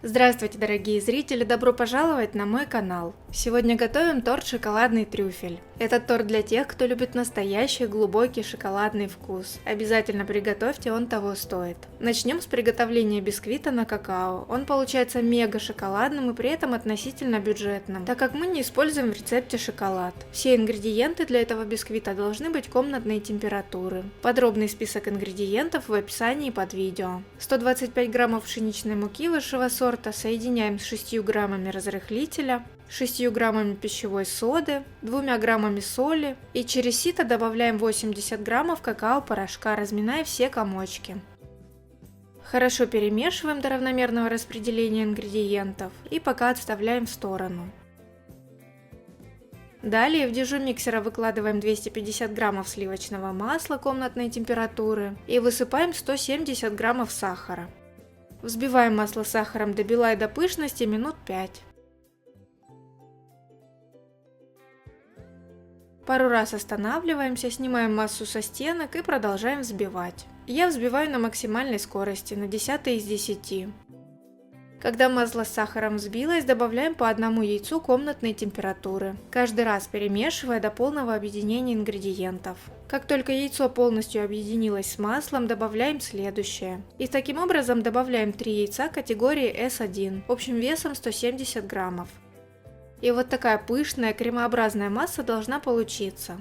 Здравствуйте, дорогие зрители! Добро пожаловать на мой канал! Сегодня готовим торт «Шоколадный трюфель». Этот торт для тех, кто любит настоящий глубокий шоколадный вкус. Обязательно приготовьте, он того стоит. Начнем с приготовления бисквита на какао. Он получается мега шоколадным и при этом относительно бюджетным, так как мы не используем в рецепте шоколад. Все ингредиенты для этого бисквита должны быть комнатной температуры. Подробный список ингредиентов в описании под видео. 125 граммов пшеничной муки высшего сорта соединяем с 6 граммами разрыхлителя, 6 граммами пищевой соды, 2 граммами соли и через сито добавляем 80 граммов какао-порошка, разминая все комочки. Хорошо перемешиваем до равномерного распределения ингредиентов и пока отставляем в сторону. Далее в дежу миксера выкладываем 250 граммов сливочного масла комнатной температуры и высыпаем 170 граммов сахара. Взбиваем масло с сахаром до бела и до пышности минут 5. Пару раз останавливаемся, снимаем массу со стенок и продолжаем взбивать. Я взбиваю на максимальной скорости, на 10 из 10. Когда масло с сахаром взбилось, добавляем по одному яйцу комнатной температуры, каждый раз перемешивая до полного объединения ингредиентов. Как только яйцо полностью объединилось с маслом, добавляем следующее. И таким образом добавляем 3 яйца категории S1, общим весом 170 граммов. И вот такая пышная кремообразная масса должна получиться.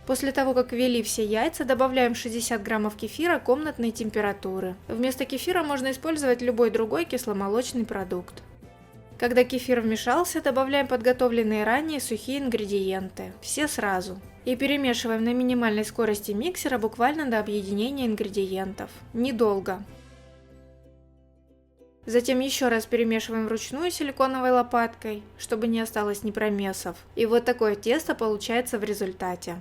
После того, как ввели все яйца, добавляем 60 граммов кефира комнатной температуры. Вместо кефира можно использовать любой другой кисломолочный продукт. Когда кефир вмешался, добавляем подготовленные ранее сухие ингредиенты, все сразу. И перемешиваем на минимальной скорости миксера буквально до объединения ингредиентов. Недолго. Затем еще раз перемешиваем вручную силиконовой лопаткой, чтобы не осталось непромесов. И вот такое тесто получается в результате.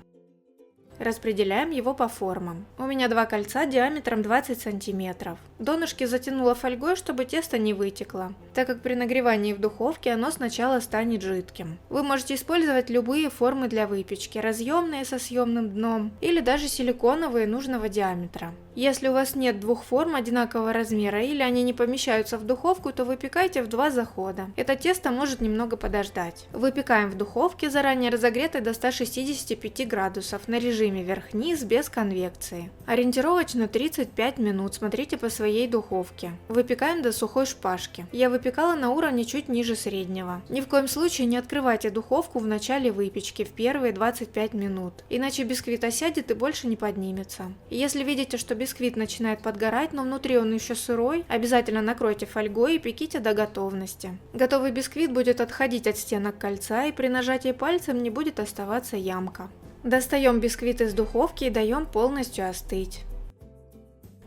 Распределяем его по формам. У меня 2 кольца диаметром 20 см. Донышки затянула фольгой, чтобы тесто не вытекло, так как при нагревании в духовке оно сначала станет жидким. Вы можете использовать любые формы для выпечки, разъемные со съемным дном или даже силиконовые нужного диаметра. Если у вас нет двух форм одинакового размера или они не помещаются в духовку, то выпекайте в 2 захода. Это тесто может немного подождать. Выпекаем в духовке, заранее разогретой до 165 градусов, на режиме вверх-вниз без конвекции. Ориентировочно 35 минут, смотрите по своей духовке. Выпекаем до сухой шпажки. Я выпекала на уровне чуть ниже среднего. Ни в коем случае не открывайте духовку в начале выпечки в первые 25 минут, иначе бисквит осядет и больше не поднимется. Если видите, что бисквит начинает подгорать, но внутри он еще сырой, обязательно накройте фольгой и пеките до готовности. Готовый бисквит будет отходить от стенок кольца и при нажатии пальцем не будет оставаться ямка. Достаем бисквит из духовки и даем полностью остыть.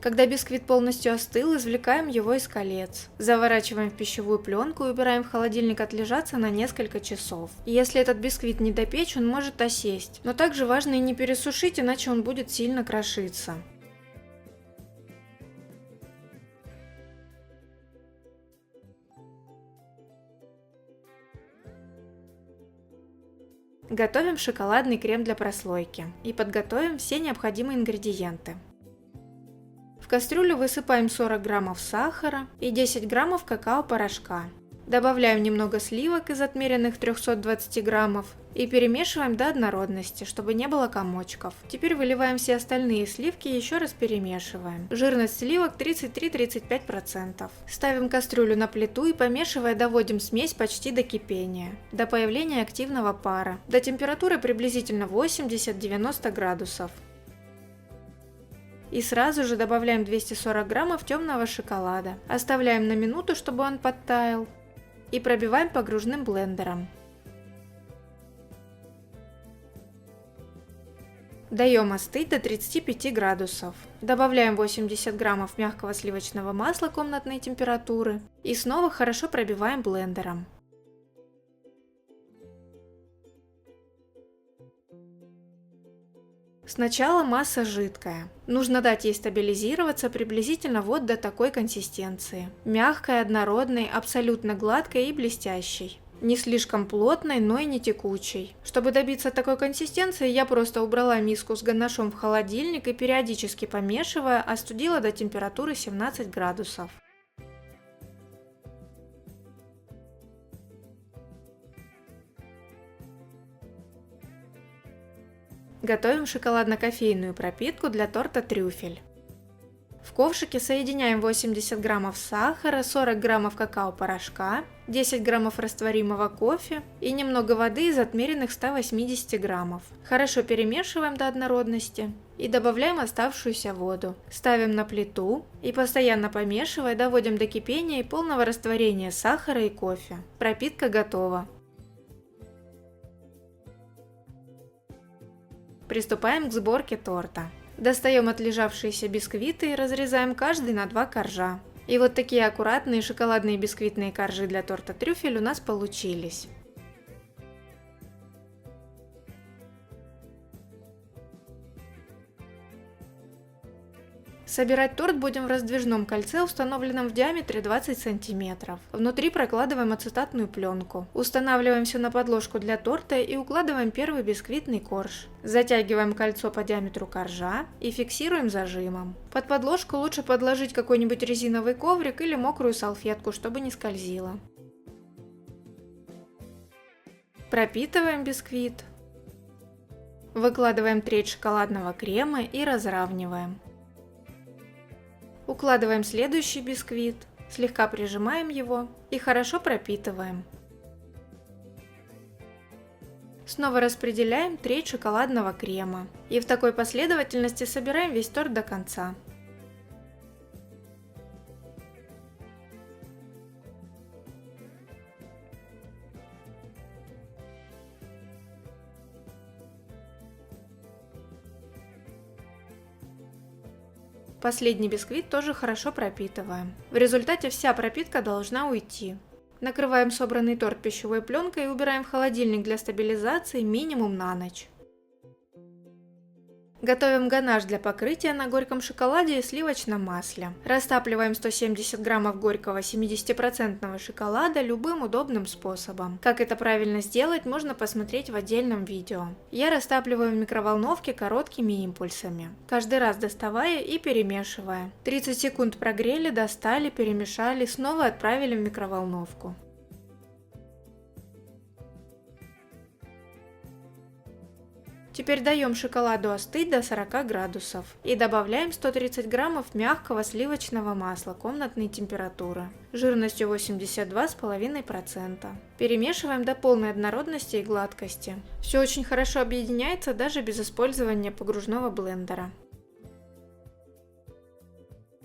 Когда бисквит полностью остыл, извлекаем его из колец. Заворачиваем в пищевую пленку и убираем в холодильник отлежаться на несколько часов. Если этот бисквит не допечь, он может осесть, но также важно и не пересушить, иначе он будет сильно крошиться. Готовим шоколадный крем для прослойки и подготовим все необходимые ингредиенты. В кастрюлю высыпаем 40 граммов сахара и 10 граммов какао-порошка. Добавляем немного сливок из отмеренных 320 граммов и перемешиваем до однородности, чтобы не было комочков. Теперь выливаем все остальные сливки и еще раз перемешиваем. Жирность сливок 33-35%. Ставим кастрюлю на плиту и помешивая доводим смесь почти до кипения, до появления активного пара, до температуры приблизительно 80-90 градусов. И сразу же добавляем 240 граммов темного шоколада. Оставляем на минуту, чтобы он подтаял. И пробиваем погружным блендером. Даем остыть до 35 градусов. Добавляем 80 граммов мягкого сливочного масла комнатной температуры. И снова хорошо пробиваем блендером. Сначала масса жидкая. Нужно дать ей стабилизироваться приблизительно вот до такой консистенции. Мягкой, однородной, абсолютно гладкой и блестящей. Не слишком плотной, но и не текучей. Чтобы добиться такой консистенции, я просто убрала миску с ганашом в холодильник и периодически помешивая, остудила до температуры 17 градусов. Готовим шоколадно-кофейную пропитку для торта трюфель. В ковшике соединяем 80 граммов сахара, 40 граммов какао-порошка, 10 граммов растворимого кофе и немного воды из отмеренных 180 граммов. Хорошо перемешиваем до однородности и добавляем оставшуюся воду. Ставим на плиту и постоянно помешивая доводим до кипения и полного растворения сахара и кофе. Пропитка готова. Приступаем к сборке торта. Достаем отлежавшиеся бисквиты и разрезаем каждый на 2 коржа. И вот такие аккуратные шоколадные бисквитные коржи для торта трюфель у нас получились. Собирать торт будем в раздвижном кольце, установленном в диаметре 20 см. Внутри прокладываем ацетатную пленку. Устанавливаем все на подложку для торта и укладываем первый бисквитный корж. Затягиваем кольцо по диаметру коржа и фиксируем зажимом. Под подложку лучше подложить какой-нибудь резиновый коврик или мокрую салфетку, чтобы не скользило. Пропитываем бисквит. Выкладываем треть шоколадного крема и разравниваем. Укладываем следующий бисквит, слегка прижимаем его и хорошо пропитываем. Снова распределяем треть шоколадного крема и в такой последовательности собираем весь торт до конца. Последний бисквит тоже хорошо пропитываем. В результате вся пропитка должна уйти. Накрываем собранный торт пищевой пленкой и убираем в холодильник для стабилизации минимум на ночь. Готовим ганаш для покрытия на горьком шоколаде и сливочном масле. Растапливаем 170 граммов горького 70% шоколада любым удобным способом. Как это правильно сделать, можно посмотреть в отдельном видео. Я растапливаю в микроволновке короткими импульсами, каждый раз доставая и перемешивая. 30 секунд прогрели, достали, перемешали, снова отправили в микроволновку. Теперь даем шоколаду остыть до 40 градусов и добавляем 130 граммов мягкого сливочного масла комнатной температуры жирностью 82,5%. Перемешиваем до полной однородности и гладкости. Все очень хорошо объединяется даже без использования погружного блендера.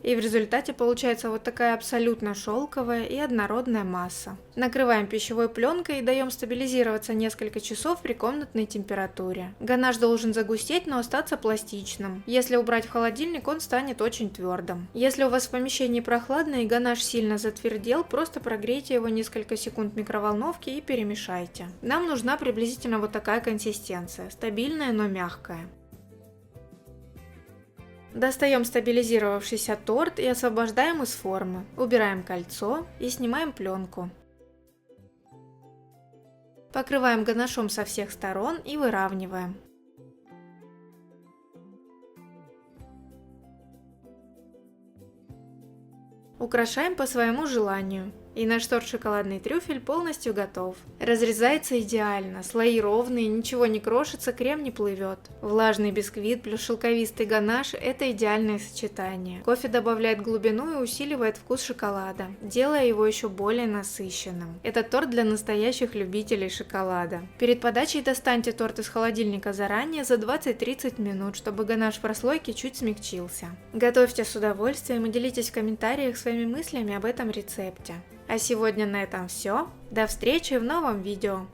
И в результате получается вот такая абсолютно шелковая и однородная масса. Накрываем пищевой пленкой и даем стабилизироваться несколько часов при комнатной температуре. Ганаш должен загустеть, но остаться пластичным. Если убрать в холодильник, он станет очень твердым. Если у вас в помещении прохладно и ганаш сильно затвердел, просто прогрейте его несколько секунд в микроволновке и перемешайте. Нам нужна приблизительно вот такая консистенция, стабильная, но мягкая. Достаем стабилизировавшийся торт и освобождаем из формы. Убираем кольцо и снимаем пленку. Покрываем ганашом со всех сторон и выравниваем. Украшаем по своему желанию. И наш торт шоколадный трюфель полностью готов. Разрезается идеально, слои ровные, ничего не крошится, крем не плывет. Влажный бисквит плюс шелковистый ганаш – это идеальное сочетание. Кофе добавляет глубину и усиливает вкус шоколада, делая его еще более насыщенным. Это торт для настоящих любителей шоколада. Перед подачей достаньте торт из холодильника заранее за 20-30 минут, чтобы ганаш в прослойке чуть смягчился. Готовьте с удовольствием и делитесь в комментариях своими мыслями об этом рецепте. А сегодня на этом все. До встречи в новом видео.